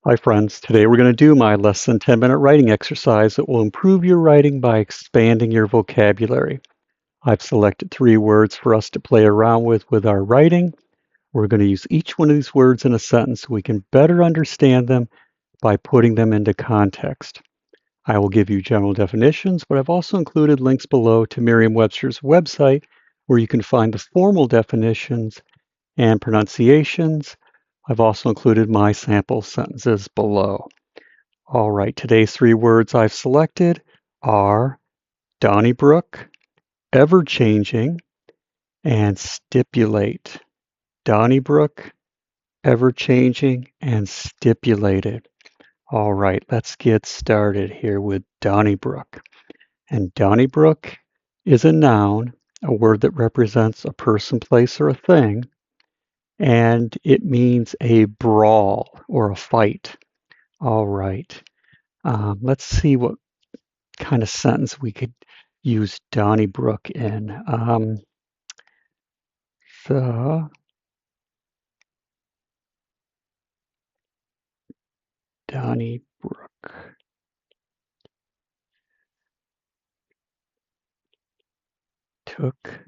Hi friends, today we're going to do my less than 10-minute writing exercise that will improve your writing by expanding your vocabulary. I've selected 3 words for us to play around with our writing. We're going to use each one of these words in a sentence so we can better understand them by putting them into context. I will give you general definitions, but I've also included links below to Merriam-Webster's website where you can find the formal definitions and pronunciations. I've also included my sample sentences below. All right, today's 3 words I've selected are Donnybrook, ever-changing, and stipulate. Donnybrook, ever-changing, and stipulated. All right, let's get started here with Donnybrook. And Donnybrook is a noun, a word that represents a person, place, or a thing, and it means a brawl or a fight. All right, let's see what kind of sentence we could use Donnybrook in. The Donnybrook took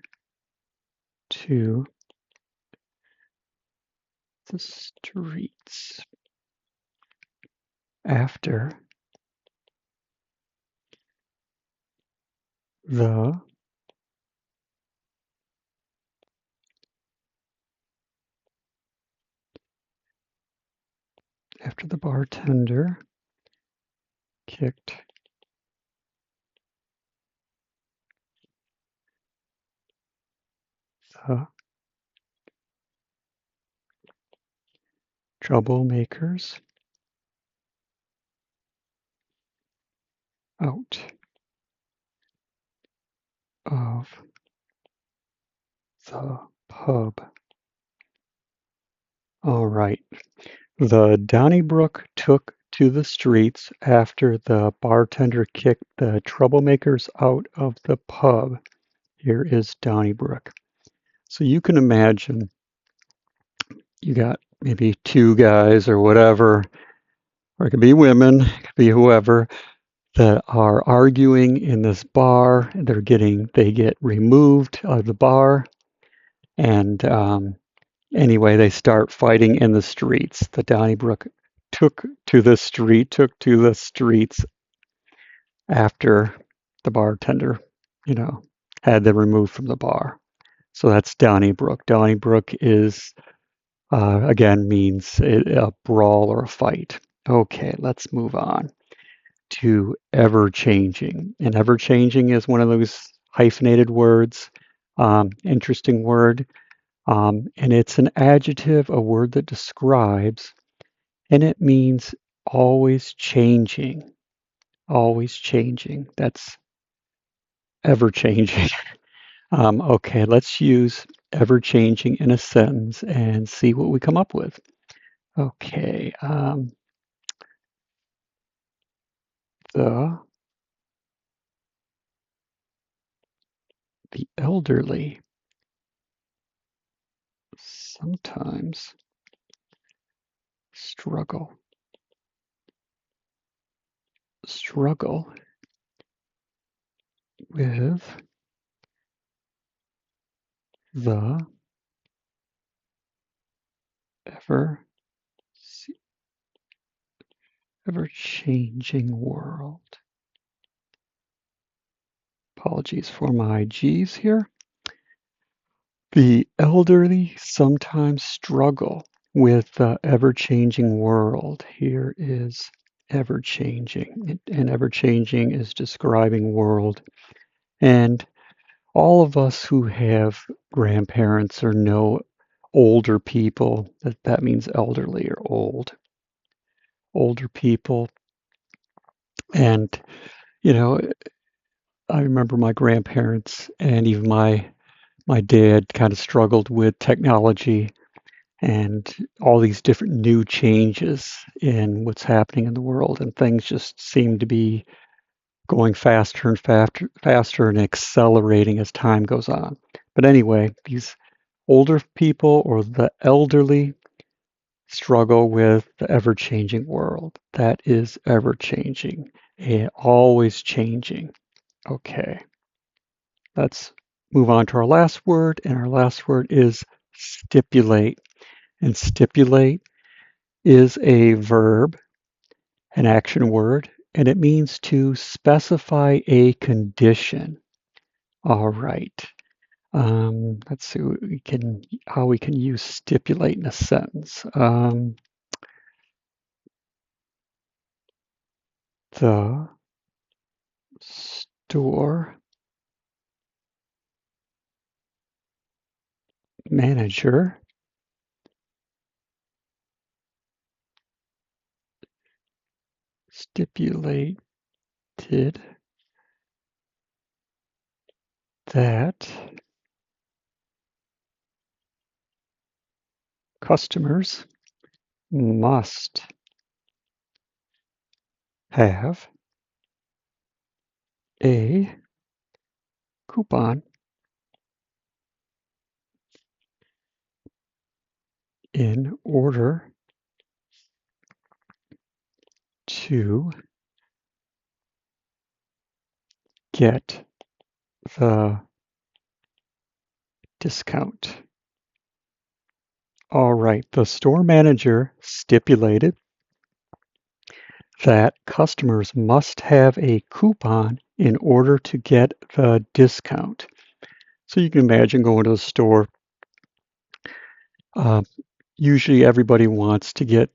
to the streets after the bartender kicked the troublemakers out of the pub. All right. The Donnybrook took to the streets after the bartender kicked the troublemakers out of the pub. Here is Donnybrook. So you can imagine you got maybe 2 guys or whatever, or it could be women, it could be whoever, that are arguing in this bar. They get removed out of the bar, and anyway, they start fighting in the streets. The Donnybrook took to the streets after the bartender, you know, had them removed from the bar. So that's Donnybrook. Donnybrook is again means a brawl or a fight. Okay, let's move on to ever-changing. And ever-changing is one of those hyphenated words, interesting word. And it's an adjective, a word that describes, and it means always changing, always changing. That's ever-changing. Okay, let's use ever-changing in a sentence and see what we come up with. Okay, the elderly sometimes struggle with the ever ever-changing world. Apologies for my G's here. The elderly sometimes struggle with the ever-changing world. Here is ever-changing, and ever-changing is describing world. And all of us who have grandparents or know older people, that means elderly or older people. And, you know, I remember my grandparents and even my dad kind of struggled with technology and all these different new changes in what's happening in the world, and things just seem to be going faster and faster and accelerating as time goes on. But anyway, these older people or the elderly, struggle with the ever-changing world. That is ever-changing and always changing. Okay, let's move on to our last word, and our last word is stipulate. And stipulate is a verb, an action word, and it means to specify a condition. All right. Let's see what how we can use stipulate in a sentence. The store manager stipulated that customers must have a coupon in order to get the discount. All right, the store manager stipulated that customers must have a coupon in order to get the discount. So you can imagine going to the store. Uh, Usually everybody wants to get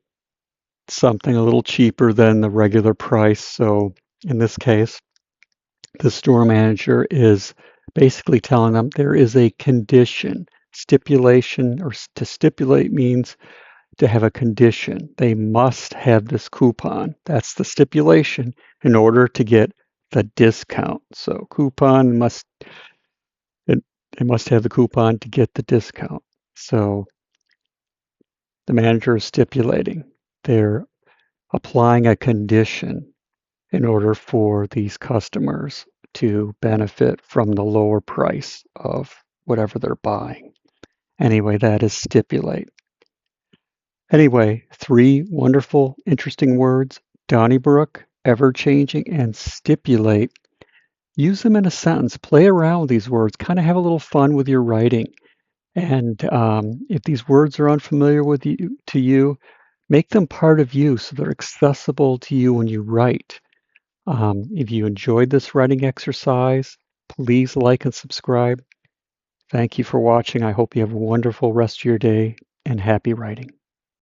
something a little cheaper than the regular price. So in this case, the store manager is basically telling them there is a condition. Stipulation or to stipulate means to have a condition. They must have this coupon. That's the stipulation in order to get the discount. So coupon must, they must have the coupon to get the discount. So the manager is stipulating. They're applying a condition in order for these customers to benefit from the lower price of whatever they're buying. Anyway, that is stipulate. Anyway, three wonderful, interesting words: Donnybrook, ever-changing, and stipulate. Use them in a sentence. Play around with these words. Kind of have a little fun with your writing. And if these words are unfamiliar to you, make them part of you so they're accessible to you when you write. If you enjoyed this writing exercise, please like and subscribe. Thank you for watching. I hope you have a wonderful rest of your day and happy writing.